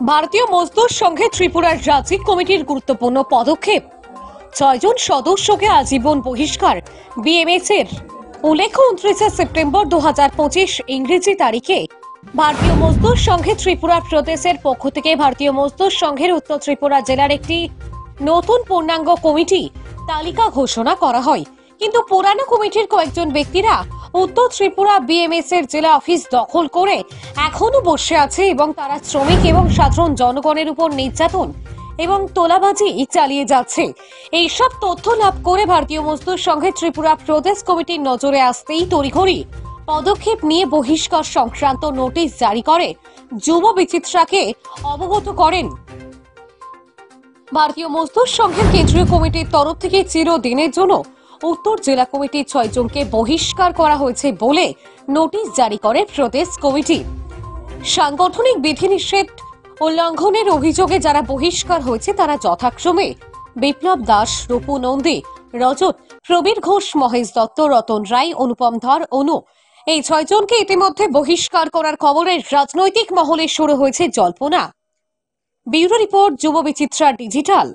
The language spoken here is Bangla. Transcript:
ভারতীয় মজদুর সংঘে ত্রিপুরার রাজ্যিক কমিটির গুরুত্বপূর্ণ পদক্ষেপ। 6 জন সদস্যকে আজীবন বহিষ্কার বিএমএস এর। উল্লেখ্য 29 সেপ্টেম্বর 2025 ইংরেজি তারিখে ভারতীয় মজদুর সংঘে ত্রিপুরা প্রদেশের পক্ষ থেকে ভারতীয় মজদুর সংঘের উত্তর ত্রিপুরা জেলার একটি নতুন পূর্ণাঙ্গ কমিটি তালিকা ঘোষণা করা হয়। কিন্তু পুরানো কমিটির কয়েকজন ব্যক্তিরা উত্তর ত্রিপুরা বিএমএস এর জেলা অফিস দখল করে এখনো বসে আছে এবং তারা শ্রমিক এবং সাধারণ জনগণের উপর নির্যাতন এবং তোলাবাজি চালিয়ে যাচ্ছে। এইসব তথ্য লাভ করে ভারতীয় মজদুর সংঘের ত্রিপুরা প্রদেশ কমিটির নজরে আসতেই তড়িঘড়ি পদক্ষেপ নিয়ে বহিষ্কার সংক্রান্ত নোটিশ জারি করে যুব বিচিত্রাকে অবগত করেন। ভারতীয় মজদুর সংঘের কেন্দ্রীয় কমিটির তরফ থেকে চিরদিনের জন্য উত্তর জেলা কমিটির 6 জনকে বহিষ্কার করা হয়েছে বলে নোটিশ জারি করে প্রদেশ কমিটি। সাংগঠনিক বিধিনিষেধ উল্লঙ্ঘনের অভিযোগে যারা বহিষ্কার হয়েছে তারা যথাক্রমে বিপ্লব দাস, রূপু নন্দী, রজত, প্রবীর ঘোষ, মহেশ দত্ত, রতন রায়, অনুপম ধর, অনু। এই 6 জনকে ইতিমধ্যে বহিষ্কার করার খবরে রাজনৈতিক মহলে শুরু হয়েছে জল্পনা। ব্যুরো রিপোর্ট, যুব বিচিত্রা ডিজিটাল।